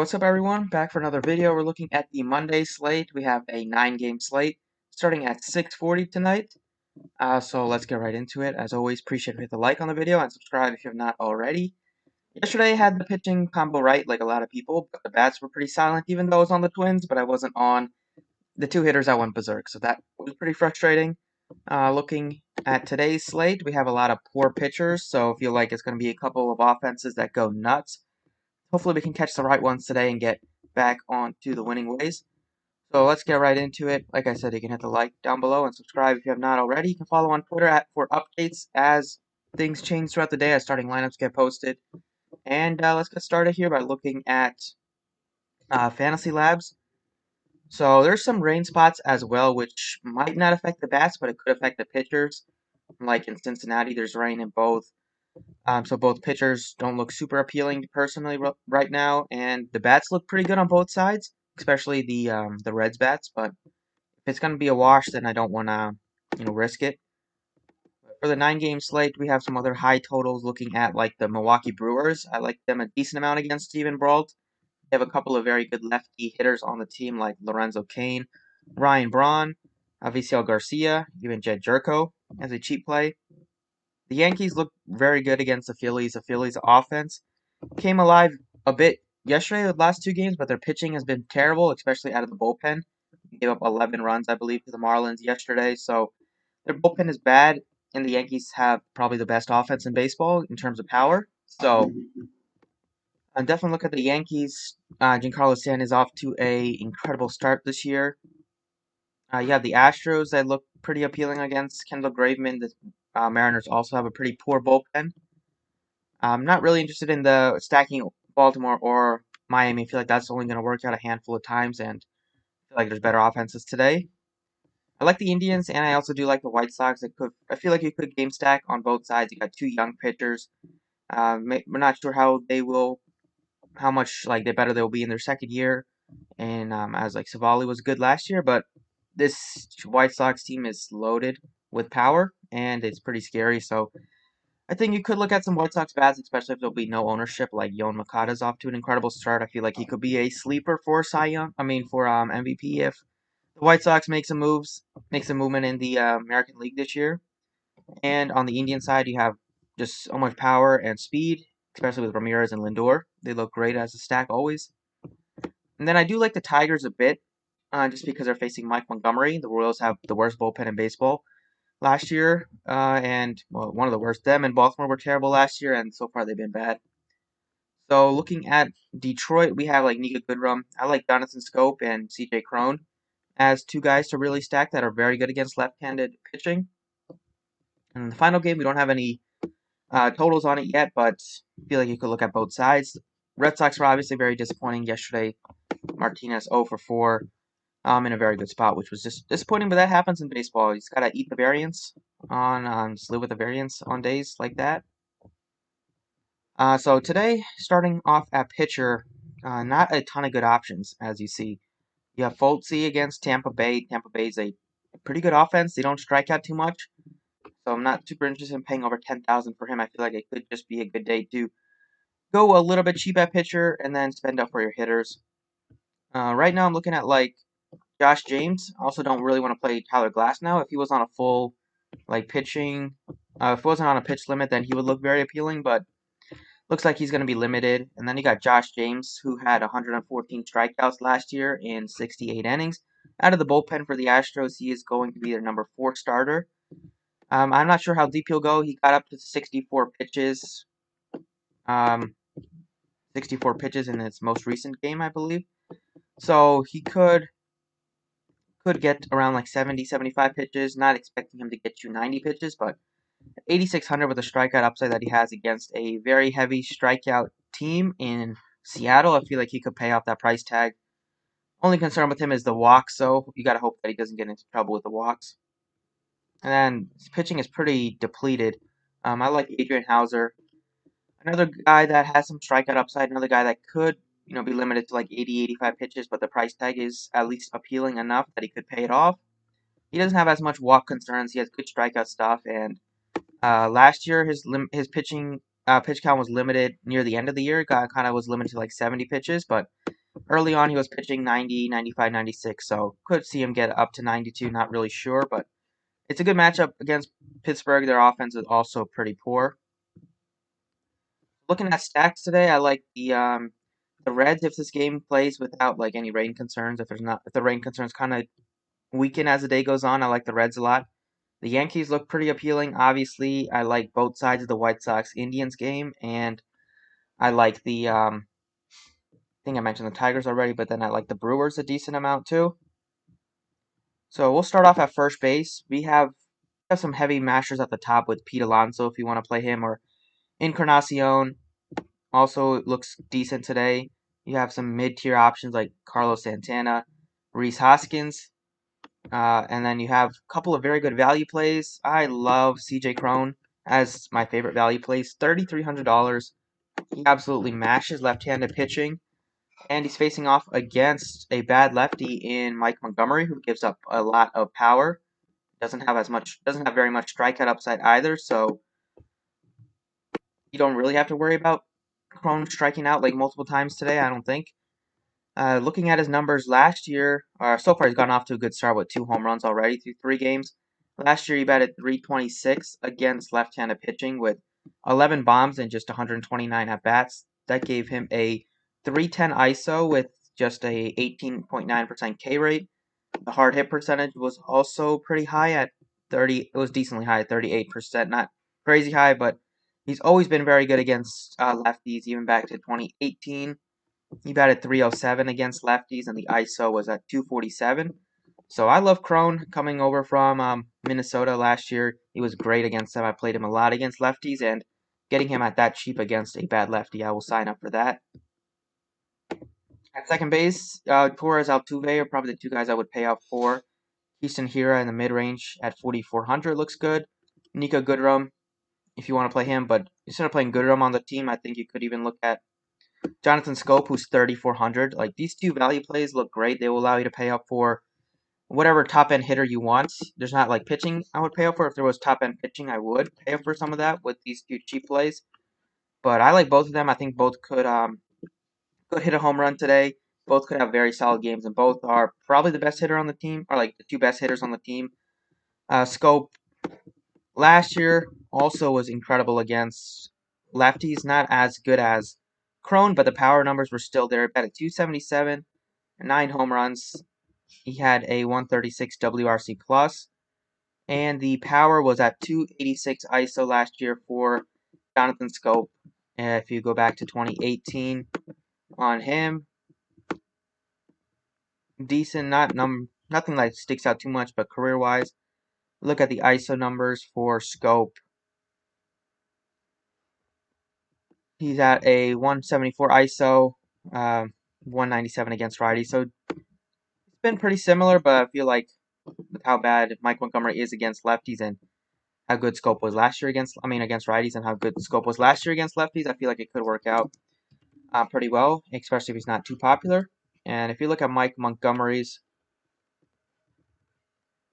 What's up, everyone? Back for another video. We're looking at the Monday slate. We have a 9-game slate starting at 6:40 tonight. So let's get right into it. As always, appreciate if you hit the like on the video and subscribe if you have not already. Yesterday I had the pitching combo right, like a lot of people, but the bats were pretty silent, even though I was on the Twins, but I wasn't on the two hitters that went berserk. So that was pretty frustrating. Looking at today's slate, we have a lot of poor pitchers, so I feel like it's going to be a couple of offenses that go nuts. Hopefully we can catch the right ones today and get back onto the winning ways. So let's get right into it. Like I said, you can hit the like down below and subscribe if you have not already. You can follow on Twitter for updates as things change throughout the day, as starting lineups get posted. And let's get started here by looking at Fantasy Labs. So there's some rain spots as well, which might not affect the bats, but it could affect the pitchers. Like in Cincinnati, there's rain in both. So both pitchers don't look super appealing personally right now, and the bats look pretty good on both sides, especially the Reds bats. But if it's gonna be a wash, then I don't want to risk it. For the 9-game slate, we have some other high totals. Looking at like the Milwaukee Brewers, I like them a decent amount against Steven Brault. They have a couple of very good lefty hitters on the team, like Lorenzo Cain, Ryan Braun, Avisail Garcia, even Jed Jerko as a cheap play. The Yankees look very good against the Phillies. The Phillies offense came alive a bit yesterday, the last two games, but their pitching has been terrible, especially out of the bullpen. They gave up 11 runs, I believe, to the Marlins yesterday. So their bullpen is bad, and the Yankees have probably the best offense in baseball in terms of power. So definitely look at the Yankees. Giancarlo Stanton is off to a incredible start this year. You have the Astros that look pretty appealing against Kendall Graveman. The Mariners also have a pretty poor bullpen. I'm not really interested in the stacking Baltimore or Miami. I feel like that's only going to work out a handful of times, and I feel like there's better offenses today. I like the Indians, and I also do like the White Sox. I feel like you could game stack on both sides. You got two young pitchers. We're not sure how much like they better they'll be in their second year. And as like Savali was good last year, but this White Sox team is loaded with power, and it's pretty scary. So I think you could look at some White Sox bats, especially if there'll be no ownership. Like Yoan Moncada's off to an incredible start. I feel like he could be a sleeper for Cy Young. I mean, for MVP if the White Sox makes a movement in the American League this year. And on the Indian side, you have just so much power and speed, especially with Ramirez and Lindor. They look great as a stack always. And then I do like the Tigers a bit, just because they're facing Mike Montgomery. The Royals have the worst bullpen in baseball last year, and well, one of the worst. Them and Baltimore were terrible last year, and so far they've been bad. So looking at Detroit, we have like Nika Goodrum. I like Donaldson Scope and CJ Crone as two guys to really stack that are very good against left-handed pitching. And in the final game, we don't have any totals on it yet, but I feel like you could look at both sides. Red Sox were obviously very disappointing yesterday. Martinez 0 for 4. In a very good spot, which was just disappointing, but that happens in baseball. You just gotta eat the variance just live with the variance on days like that. So today, starting off at pitcher, not a ton of good options, as you see. You have Foltzy against Tampa Bay. Tampa Bay is a pretty good offense. They don't strike out too much, so I'm not super interested in paying over 10,000 for him. I feel like it could just be a good day to go a little bit cheap at pitcher and then spend up for your hitters. Right now, I'm looking at like Josh James. I also don't really want to play Tyler Glass now. If he was on a full pitching, if it wasn't on a pitch limit, then he would look very appealing. But looks like he's going to be limited. And then you got Josh James, who had 114 strikeouts last year in 68 innings. Out of the bullpen for the Astros, he is going to be their number 4 starter. I'm not sure how deep he'll go. He got up to 64 pitches. 64 pitches in his most recent game, I believe. So he could get around like 70, 75 pitches. Not expecting him to get you 90 pitches, but 8,600 with the strikeout upside that he has against a very heavy strikeout team in Seattle. I feel like he could pay off that price tag. Only concern with him is the walks, so you got to hope that he doesn't get into trouble with the walks. And then his pitching is pretty depleted. I like Adrian Hauser, another guy that has some strikeout upside, another guy that could be limited to like 80, 85 pitches, but the price tag is at least appealing enough that he could pay it off. He doesn't have as much walk concerns. He has good strikeout stuff, and last year his pitching pitch count was limited near the end of the year. Kind of was limited to like 70 pitches, but early on he was pitching 90, 95, 96. So could see him get up to 92. Not really sure, but it's a good matchup against Pittsburgh. Their offense is also pretty poor. Looking at stacks today, I like the Reds if this game plays without like any rain concerns. If the rain concerns kind of weaken as the day goes on, I like the Reds a lot. The Yankees look pretty appealing. Obviously, I like both sides of the White Sox Indians game, and I like I think I mentioned the Tigers already, but then I like the Brewers a decent amount too. So we'll start off at first base. We have some heavy mashers at the top with Pete Alonso if you want to play him, or Encarnacion. Also looks decent today. You have some mid-tier options like Carlos Santana, Rhys Hoskins, and then you have a couple of very good value plays. I love C.J. Cron as my favorite value plays. $3,300. He absolutely mashes left-handed pitching, and he's facing off against a bad lefty in Mike Montgomery, who gives up a lot of power. Doesn't have very much strikeout upside either. So you don't really have to worry about Cron striking out like multiple times today. I don't think. Looking at his numbers last year, so far he's gotten off to a good start with 2 home runs already through 3 games. Last year he batted .326 against left-handed pitching with 11 bombs and just 129 at-bats. That gave him a .310 ISO with just a 18.9% K rate. The hard hit percentage was also pretty high at 30. It was decently high at 38%, not crazy high, but he's always been very good against lefties, even back to 2018. He batted .307 against lefties, and the ISO was at .247. So I love Cron coming over from Minnesota last year. He was great against them. I played him a lot against lefties, and getting him at that cheap against a bad lefty, I will sign up for that. At second base, Torres, Altuve are probably the 2 guys I would pay out for. Houston Hira in the mid-range at 4,400 looks good. Nico Goodrum, if you want to play him, but instead of playing Goodrum on the team, I think you could even look at Jonathan Scope, who's 3,400. Like, these 2 value plays look great. They will allow you to pay up for whatever top-end hitter you want. There's not, like, pitching I would pay up for. If there was top-end pitching, I would pay up for some of that with these 2 cheap plays. But I like both of them. I think both could hit a home run today. Both could have very solid games, and both are probably the best hitter on the team, or, like, the 2 best hitters on the team. Scope last year also was incredible against lefties. Not as good as Cron, but the power numbers were still there. Batted .277, 9 home runs. He had a 136 WRC plus, and the power was at 286 ISO last year for Jonathan Scope. And if you go back to 2018 on him, decent, nothing like sticks out too much, but career-wise, look at the ISO numbers for Scope. He's at a 174 ISO, 197 against righty. So it's been pretty similar, but I feel like with how bad Mike Montgomery is against lefties and how good Scope was last year against righties and how good Scope was last year against lefties, I feel like it could work out pretty well, especially if he's not too popular. And if you look at Mike Montgomery's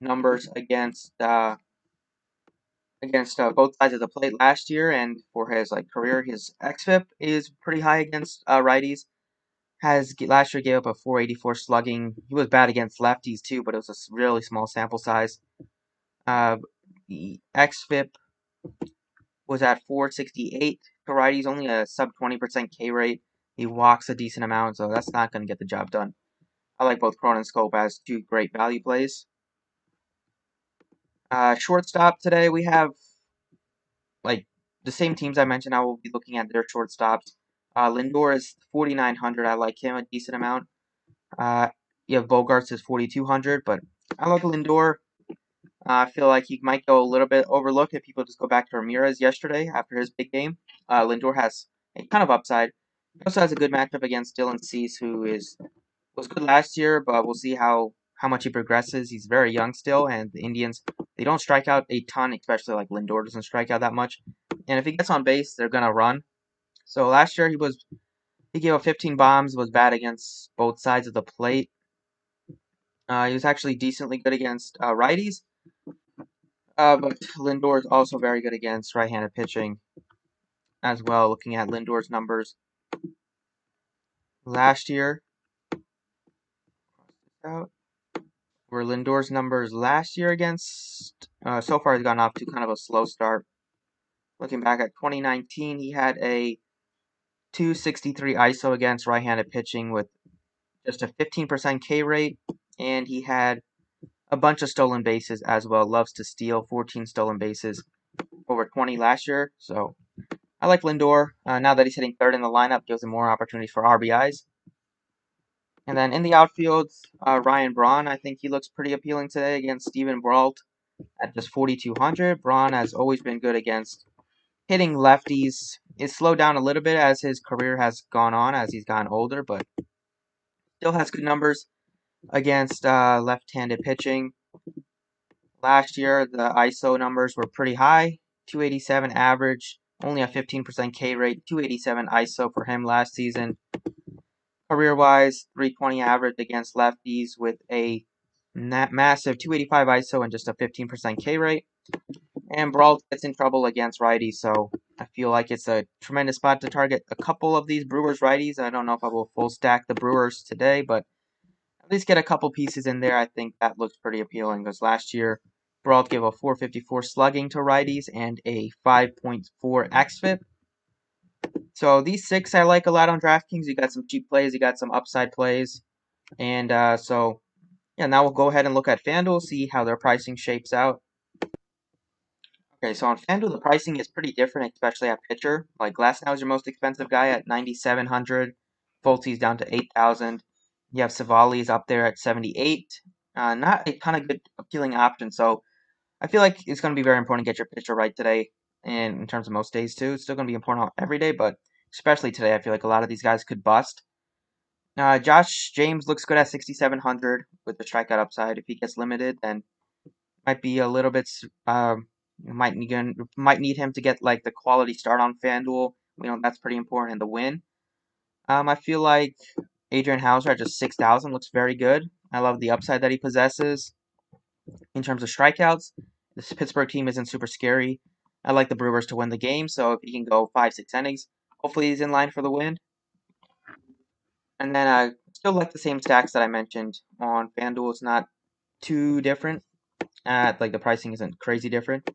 numbers against both sides of the plate last year and for his career, his xFIP is pretty high against righties. Last year gave up a 484 slugging. He was bad against lefties too, but it was a really small sample size. The xFIP was at 468 to righties, only a sub 20% K rate. He walks a decent amount, so that's not going to get the job done. I like both Cron and Scope as 2 great value plays. Shortstop today, we have like the same teams I mentioned. I will be looking at their shortstops. Lindor is 4,900. I like him a decent amount. You have Bogarts is 4,200, but I like Lindor. I feel like he might go a little bit overlooked if people just go back to Ramirez yesterday after his big game. Lindor has a ton of upside. He also has a good matchup against Dylan Cease, who was good last year, but we'll see how much he progresses. He's very young still, and the Indians, they don't strike out a ton, especially like Lindor doesn't strike out that much. And if he gets on base, they're gonna run. So last year he gave up 15 bombs, was bad against both sides of the plate. He was actually decently good against righties, but Lindor is also very good against right-handed pitching. as well, looking at Lindor's numbers last year. Out. Were Lindor's numbers last year against, so far he's gotten off to kind of a slow start. Looking back at 2019, he had a 263 ISO against right-handed pitching with just a 15% K rate, and he had a bunch of stolen bases as well. Loves to steal, 14 stolen bases, over 20 last year. So I like Lindor. Now that he's hitting third in the lineup, gives him more opportunities for RBIs. And then in the outfield, Ryan Braun, I think he looks pretty appealing today against Steven Brault at just 4,200. Braun has always been good against hitting lefties. It's slowed down a little bit as his career has gone on, as he's gotten older, but still has good numbers against left-handed pitching. Last year, the ISO numbers were pretty high, 287 average, only a 15% K rate, 287 ISO for him last season. Career-wise, 320 average against lefties with a massive 285 ISO and just a 15% K rate. And Brault gets in trouble against righties, so I feel like it's a tremendous spot to target a couple of these Brewers righties. I don't know if I will full stack the Brewers today, but at least get a couple pieces in there. I think that looks pretty appealing because last year Brault gave a 454 slugging to righties and a 5.4 xFIP. So these six I like a lot on DraftKings. You got some cheap plays, you got some upside plays, and so yeah. Now we'll go ahead and look at Fanduel, see how their pricing shapes out. Okay, so on Fanduel, the pricing is pretty different, especially at pitcher. Like Glasnow is your most expensive guy at 9,700. Fultzy's down to 8,000. You have Savali's up there at 78. Not a ton of good appealing options. So I feel like it's going to be very important to get your pitcher right today, and in terms of most days too. It's still going to be important every day, but especially today, I feel like a lot of these guys could bust. Josh James looks good at 6,700 with the strikeout upside. If he gets limited, then might be a little bit. Might need him to get like the quality start on FanDuel. That's pretty important in the win. I feel like Adrian Hauser at just 6,000 looks very good. I love the upside that he possesses. In terms of strikeouts, this Pittsburgh team isn't super scary. I like the Brewers to win the game, so if he can go 5-6 innings, hopefully he's in line for the win. And then I still like the same stacks that I mentioned on FanDuel. It's not too different. Like the pricing isn't crazy different.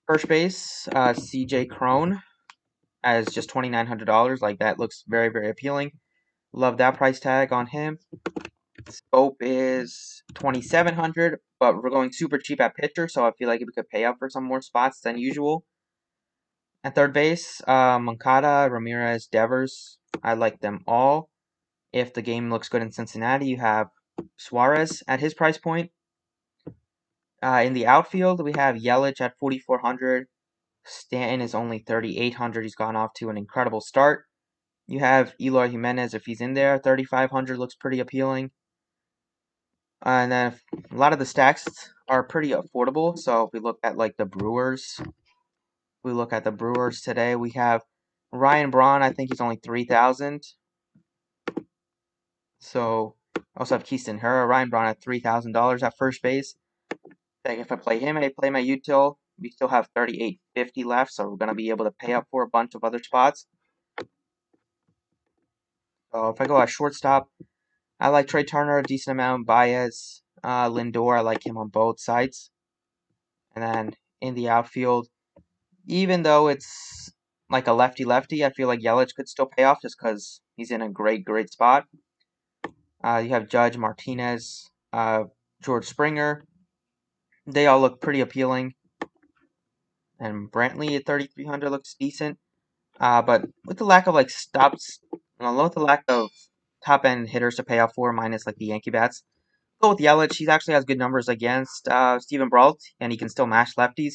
First base, CJ Cron as just $2,900. Like that looks very, very appealing. Love that price tag on him. Scope is 2,700, but we're going super cheap at pitcher, so I feel like we could pay up for some more spots than usual. At third base, Moncada, Ramirez, Devers. I like them all. If the game looks good in Cincinnati, you have Suarez at his price point. In the outfield, we have Yelich at 4,400. Stanton is only 3,800. He's gone off to an incredible start. You have Eloy Jimenez if he's in there. 3,500 looks pretty appealing. And then a lot of the stacks are pretty affordable. So if we look at like the Brewers, today, we have Ryan Braun. I think he's only 3,000. So also have Keaston Herrera. Ryan Braun at $3,000 at first base. If I play him and I play my util, we still have 3,850 left, so we're gonna be able to pay up for a bunch of other spots. So if I go at shortstop, I like Trey Turner a decent amount. Baez, Lindor, I like him on both sides. And then in the outfield, even though it's like a lefty-lefty, I feel like Yelich could still pay off just because he's in a great, great spot. You have Judge, Martinez, George Springer. They all look pretty appealing. And Brantley at 3,300 looks decent. But with the lack of like stops, with the lack of top end hitters to pay off for, minus like the Yankee bats, go with Yelich. He actually has good numbers against Steven Brault, and he can still mash lefties.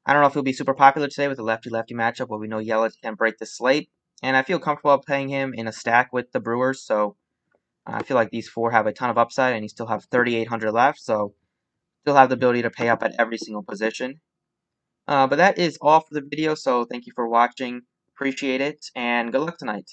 I don't know if he'll be super popular today with the lefty-lefty matchup, but we know Yelich can break the slate, and I feel comfortable playing him in a stack with the Brewers. So I feel like these four have a ton of upside, and you still have 3,800 left, so still have the ability to pay up at every single position. But that is all for the video, so thank you for watching. Appreciate it, and good luck tonight.